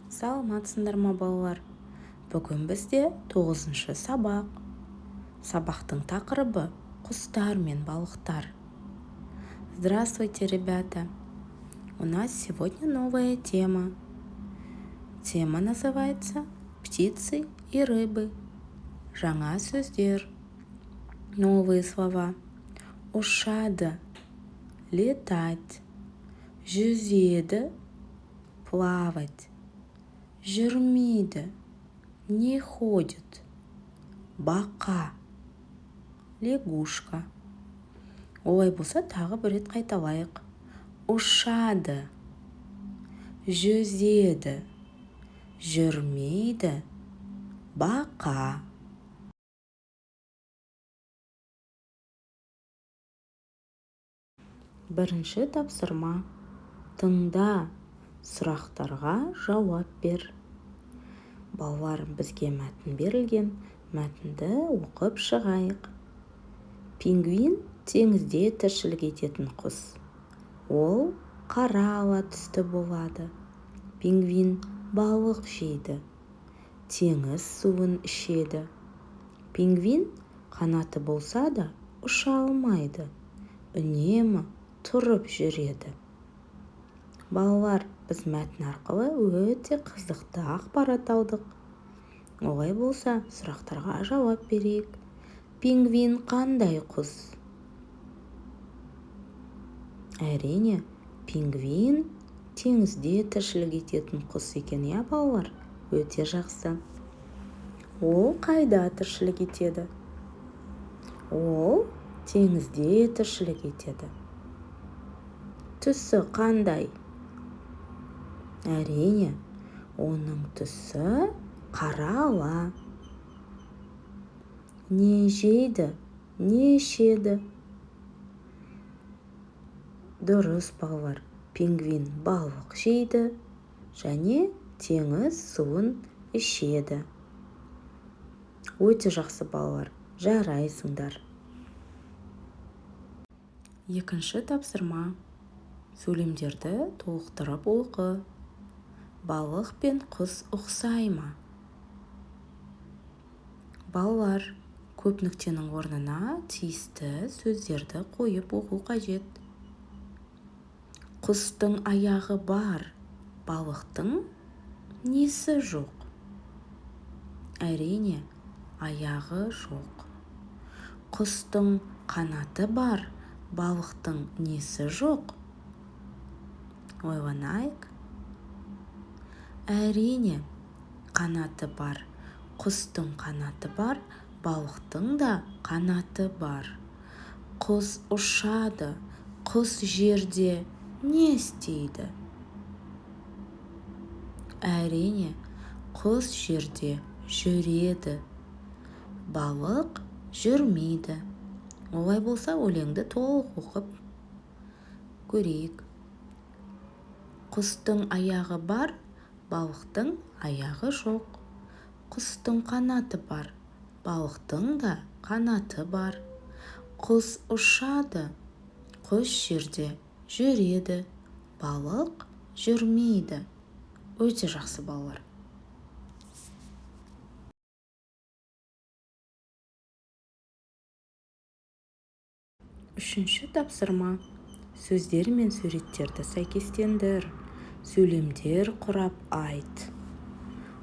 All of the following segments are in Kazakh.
Саламатсыңдар ма балалар? Бүгін бізде 9-шы сабақ. Сабақтың тақырыбы құстар мен балықтар. Здравствуйте, ребята! У нас сегодня новая тема. Тема называется «Птицы и рыбы». Жаңа сөздер. Новые слова. Ұшады, летать. Жүзеді, плавать. Жүрмейді, не ходит. Бақа, лягушка. Олай болса тағы бір рет қайталайық. Ұшады, жүзеді, жүрмейді, бақа. Бірінші тапсырма. Тыңда, сұрақтарға жауап бер. Балалар, бізге мәтін берілген. Мәтінді оқып шығайық. Пингвин теңізде тіршілік ететін құс. Ол қара ала түсті болады. Пингвин балық жейді. Теңіз суын ішеді. Пингвин қанаты болса да ұша алмайды. Үнемі тұрып жүреді. Балалар, біз мәтін арқылы өте қызықты ақпарат алдық. Олай болса, сұрақтарға жауап берейік. Пингвин қандай құс? Әрине, пингвин теңізде тіршілік ететін құс екен, иә балалар? Өте жақсы. Ол қайда тіршілік етеді? Ол теңізде тіршілік етеді. Түсі қандай? Әрине, оның түсі қара ала. Не жейді, не ішеді? Дұрыс, балалар. Пингвин балық жейді және теңіз суын ішеді. Өте жақсы, балалар. Жарайсыңдар. Екінші тапсырма. Сөйлемдерді толықтырып оқы. Балық пен құс ұқсай ма? Балалар, көп нүктенің орнына тиісті сөздерді қойып оқу қажет. Құстың аяғы бар, балықтың несі жоқ? Әрине, аяғы жоқ. Құстың қанаты бар, балықтың несі жоқ? Ойланайық. Әрине, қанаты бар. Құстың қанаты бар, балықтың да қанаты бар. Құс ұшады, құс жерде не істейді? Әрине, құс жерде жүреді. Балық жүрмейді. Олай болса, өлеңді толық оқып көрейік. Құстың аяғы бар, балықтың аяғы жоқ. Құстың қанаты бар, балықтың да қанаты бар. Құс ұшады, құс жерде жүреді. Балық жүрмейді. Өте жақсы, балалар. Үшінші тапсырма. Сөздер мен суреттерді сәйкестендір. Сөйлемдер құрап айт.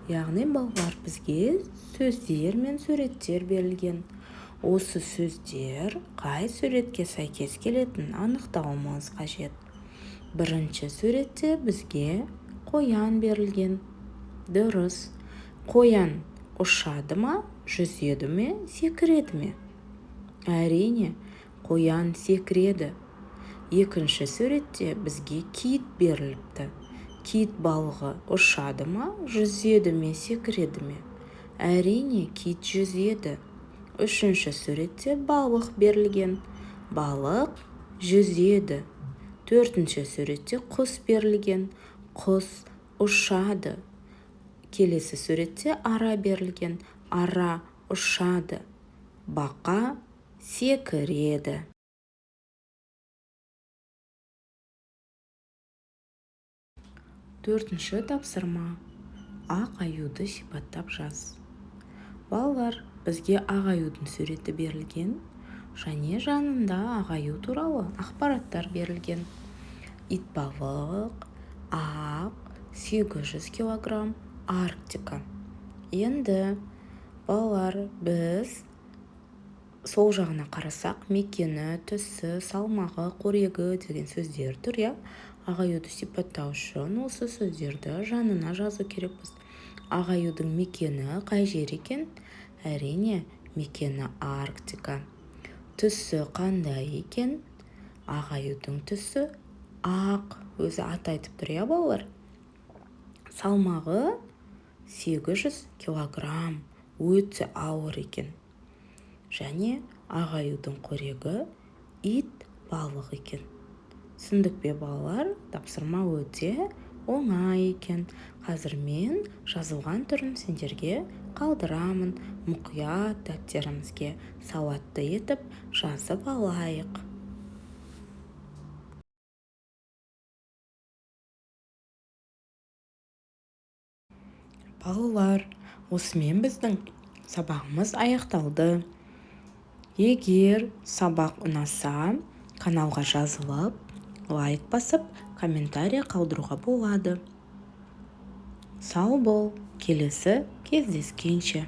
Яғни, балалар, бізге сөздер мен суреттер берілген. Осы сөздер қай суретке сәйкес келетінін анықтауымыз қажет. Бірінші суретте бізге қоян берілген. Дұрыс. Қоян ұшады ма, жүзеді ме, секіреді ме? Әрине, қоян секіреді. Екінші суретте бізге кит беріліпті. Кит балығы ұшады ма, жүзеді ме, секіреді ме? Әрине, кит жүзеді. Үшінші суретте балық берілген. Балық жүзеді. Төртінші суретте құс берілген. Құс ұшады. Келесі суретте ара берілген. Ара ұшады. Бақа секіреді. Төртінші тапсырма. ақ аюды сипаттап жаз. Балалар, бізге ақ аюдың суреті берілген, және жанында ақ аю туралы ақпараттар берілген. Итбалық, ақ, 800 килограмм, Арктика. Енді, балалар, біз сол жағына қарасақ, мекені, түсі, салмағы, қорегі деген сөздер тұр, иә? Ақ аюды сипаттау үшін осы сөздерді жанына жазу керекпіз. Ақ аюдың мекені қай жер екен? Әрине, мекені Арктика. Түсі қандай екен? Ақ аюдың түсі ақ, өзі аты айтып тұр, иә, балалар? Салмағы 800 килограмм, өте ауыр екен. Және ақ аюдың қорегі ит балық екен. Түсіндік пе, балалар? Тапсырма өте оңай екен. Қазір мен жазылған түрін сендерге қалдырамын. Мұқият дәптерімізге сауатты етіп жазып алайық. Балалар, осымен біздің сабағымыз аяқталды. Егер сабақ ұнаса, каналға жазылып, лайк басып, комментарий қалдыруға болады. Сау бол, келесі кездескенше.